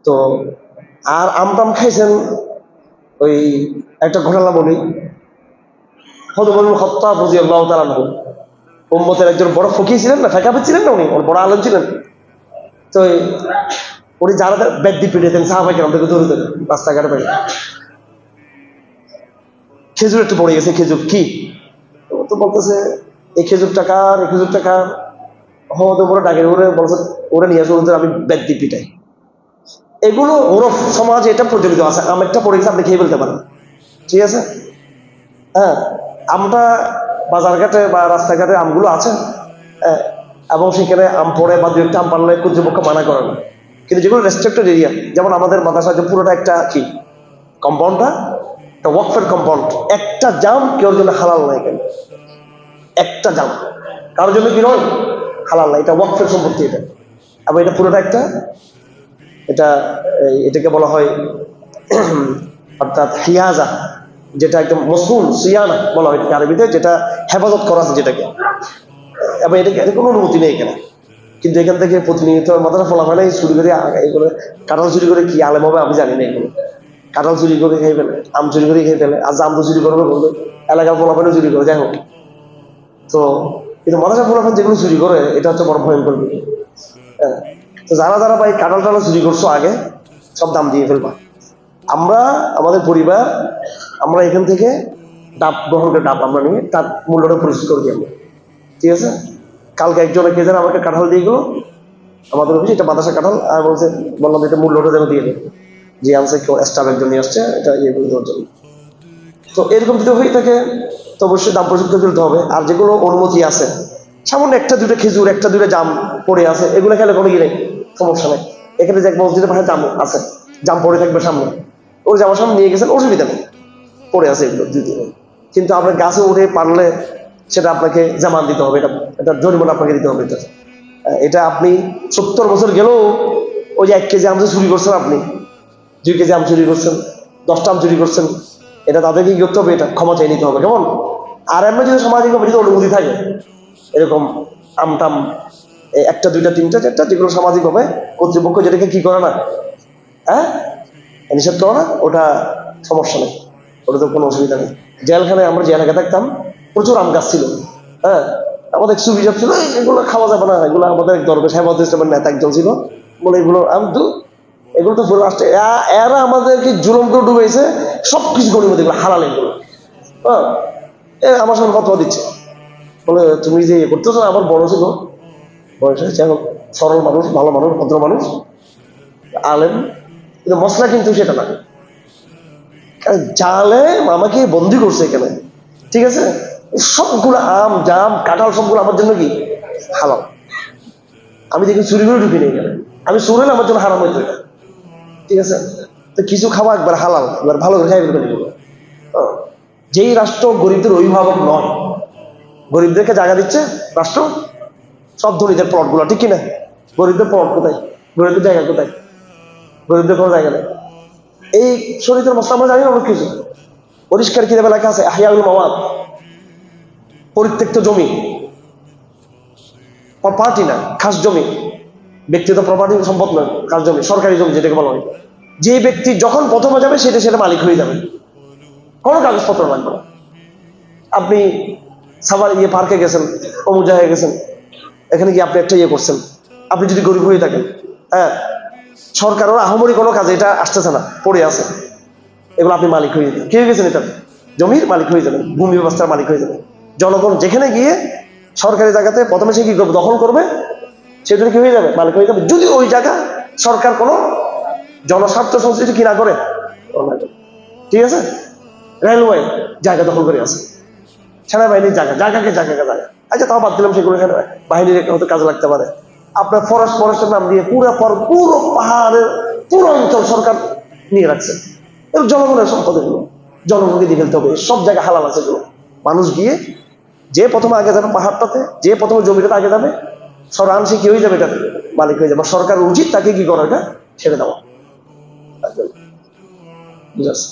তো আর আমটাম খাইছেন। ওই একটা ঘটনা বলি, হযরত খাত্তাব রাদিয়াল্লাহু তাআলা আনহু উম্মতের একজন বড় ফকিহ ছিলেন না, ফিকাহ ছিলেন না, উনি বড় আলেম ছিলেন। তো উনি যারা বেদ্যি পিটাইতেন সাহাবায়ে কেরামদেরকে ধরে ধরে রাস্তাঘাটে পাই, খেজুর একটু পড়ে গেছে, খেজুর কি তো বলতেছে, এই খেজুরটা কার, এই খেজুরটা কার। হয়তো বড় ডাকে ওরে বলছে, ওরা নিয়ে আসে, আমি বেদ্যি পিটাই। এগুলো ওরফ সমাজে এটা প্রচলিত আছে। আমেরটা পড়ে গেছে, আপনি খেয়ে ফেলতে পারেন, ঠিক আছে। হ্যাঁ, আমরা বাজারঘাটে বা রাস্তাঘাটে আমগুলো আছে, হ্যাঁ, এবং সেখানে আম পড়ে বা দু একটা আম পারলে কর্তৃপক্ষ মানা করে না। কিন্তু যেগুলো রেস্ট্রিক্টেড এরিয়া, যেমন আমাদের মাদ্রাসা যে পুরোটা একটা কি কম্পাউন্ডটা একটা ওয়াকফের কম্পাউন্ড, একটা জাম কেউর জন্য হালাল নাই। কেন একটা জাম কারোর জন্য কি নয়, হালাল নাই। এটা ওয়াকফের সম্পত্তি এটা, এবং এটা পুরোটা একটা এটা এটাকে বলা হয় অর্থাৎ হিয়াজা, যেটা একদম মসনুন সিয়ানা বলা হয় আরবিতে, যেটা হেফাজত করা আছে যেটাকে, এবং এটাকে এটা কোনো অনুমতি নেই এখানে। কিন্তু এখান থেকে প্রতিনিয়ত মাদ্রাসা ফলাফল এই চুরি করে, এগুলো কাঁঠাল চুরি করে কি আলেম হবে আমি জানি না। এগুলো কাঁঠাল চুরি করে খেয়ে ফেলে, আম চুরি করে খেয়ে ফেলে, আর জাম তো চুরি করবে বলবে, এলাকার ফলাফলও চুরি করে, যাই হোক। তো কিন্তু মাদ্রাসা ফলাফল যেগুলো চুরি করে এটা হচ্ছে বড় ভয়ঙ্কর বিষয়। হ্যাঁ, তো যারা যারা ভাই কাঁঠাল টাল চুরি করছো আগে সব দাম দিয়ে ফেলবা। আমরা আমাদের পরিবার আমরা এখান থেকে ডাব গ্রহণ করে ডাব আমরা নিয়ে তার মূল্যটা পরিশোধ করে দিই আমরা, ঠিক আছে। কালকে একজনে কে যেন আমাকে কাঁঠাল দিয়ে গেলো আমাদের অফিসে, এটা বাতাসা কাঁঠাল, আর বলছে, বললাম এটা মূল্যটা যেন দিয়ে দেবে, যে আনছে কেউ স্টাফ একজন নিয়ে আসছে এটা ইয়ে করে দেওয়ার জন্য। তো এরকম যদি হয়ে থাকে তো অবশ্যই দাম পরিশোধ করে দিতে হবে। আর যেগুলো অনুমতি আছে, সামান্য একটা দুটো খেজুর একটা দুটো জাম পড়ে আছে, এগুলো খেলে কোনো ইয়ে নেই, সমস্যা নেই। এখানে যে মসজিদের পাশে জাম আছে, জাম পড়ে থাকবে সামনে, ওর জামার সামনে নিয়ে গেছেন, অসুবিধা নেই, পড়ে আছে এগুলো দুই দিন। কিন্তু আপনার গাছে উঠে পারলে সেটা আপনাকে জামান দিতে হবে, এটা জরিমানা আপনাকে দিতে হবে। এটা আপনি 70 বছর গেলেও ওই যে 1 কেজি আম চুরি করছেন, আপনি 2 কেজি আম চুরি করছেন, 10টা আম চুরি করছেন, এটা তাদেরকে কি করতে হবে, এটা ক্ষমা চেয়ে নিতে হবে, কেমন। আর এমনি যদি সামাজিকভাবে যদি অনুমতি থাকে এরকম আমটাম একটা দুইটা তিনটা চারটা, যেগুলো সামাজিকভাবে কর্তৃপক্ষ যেটাকে কি করে না, হ্যাঁ, নিষেধ করে না, ওটা সমস্যা নেই, ওটা তো কোনো অসুবিধা নেই। জেলখানায় আমরা যে এলাকায় থাকতাম প্রচুর আম গাছ ছিল, হ্যাঁ, আমাদের সুবিচার ছিল এগুলো খাওয়া যাবে না, এগুলো আমাদের এক দরবেশ হেফাজত ইসলামের নেতা একজন ছিল, বলে এগুলো আম তো এগুলো তো পুরো আসছে, এরা আমাদেরকে জুলুম করে ডুবেছে, সবকিছু গণিমত এগুলো হালাল এগুলো। হ্যাঁ, আমার সঙ্গে কথা দিচ্ছে, বলে তুমি যে ইয়ে করতেছো, আমার বড় ছিল বয়স হয়েছে, এখন সরল মানুষ, ভালো মানুষ, ভদ্র মানুষ, আলেম, কিন্তু মশলা কিন্তু সেটা না। জালে আমাকে বন্দি করছে এখানে, ঠিক আছে। সবগুলো আম জাম কাঁঠাল সবগুলো আমার জন্য কি হালাল। আমি দেখি চুরি করে ঢুকি নেই এখানে, আমি চুরি আমার জন্য হারাম হইতো এটা, ঠিক আছে। তো কিছু খাওয়া একবার হালাল, এবার ভালো করে খাই ফেলবেন এগুলো। যেই রাষ্ট্র গরিবদের অভিভাবক নয়, গরিবদেরকে জায়গা দিচ্ছে রাষ্ট্র, সব ধনীদের প্লট গুলো, ঠিক কিনা। গরিবদের প্লট কোথায়, গরিবদের জায়গা কোথায়, গরিবদের কোনো জায়গা নেই। এই শরীরের মশলা আমরা জানি না অনেক কিছু, পরিষ্কার কিতাবে লেখা আছে আহইয়াউল মাওয়াত, পরিত্যক্ত জমি, প্রপার্টি না, খাস জমি, ব্যক্তিগত প্রপার্টি সম্পদ নয়, খাস জমি, সরকারি জমি যেটাকে বলা হয়। যে ব্যক্তি যখন প্রথমে যাবে সেটা মালিক হয়ে যাবে, কোনো কাগজপত্র লাগবে না। আপনি সাভার পার্কে গেছেন, অমুক জায়গায় গেছেন, এখানে কি আপনি একটা করছেন, আপনি যদি গরিব হয়ে থাকেন, হ্যাঁ, সরকার ওর আহমরি কোনো কাজে এটা আসতেছে না, পড়ে আছে, এগুলো আপনি মালিক হয়ে যাবেন, কে হয়ে গেছেন, এটা জমির মালিক হয়ে যাবেন, ভূমি ব্যবস্থার মালিক হয়ে যাবেন। জনগণ যেখানে গিয়ে সরকারি জায়গাতে প্রথমে সে কি করবে, দখল করবে, সেটা কি হয়ে যাবে, মালিক হয়ে যাবে, যদি ওই জায়গা সরকার কোনো জনস্বার্থ সংশ্লিষ্ট কি না করে, ঠিক আছে। রেলওয়ে জায়গা দখল করে আছে, সেনাবাহিনীর জায়গাকে জায়গা, আচ্ছা তাও বাদ দিলাম, সেগুলো এখানে বাহিনীর হয়তো কাজে লাগতে পারে। আপনার ফরেস্টের নাম দিয়ে পুরো পাহাড়ের পুরো অঞ্চল সরকার নিয়ে রাখছে, এবং জনগণের সম্পদ, এগুলো জনগণকে দিয়ে ফেলতে হবে। সব জায়গায় হালাল আছে এগুলো, মানুষ গিয়ে যে প্রথমে আগে যাবে পাহাড়টাতে, যে প্রথমে জমিটাতে আগে যাবে, সরান সে কি হয়ে যাবে, এটাতে মালিক হয়ে যাবে। সরকার উচিত তাকে কি করা, এটা ছেড়ে দেওয়া, বুঝাচ্ছে।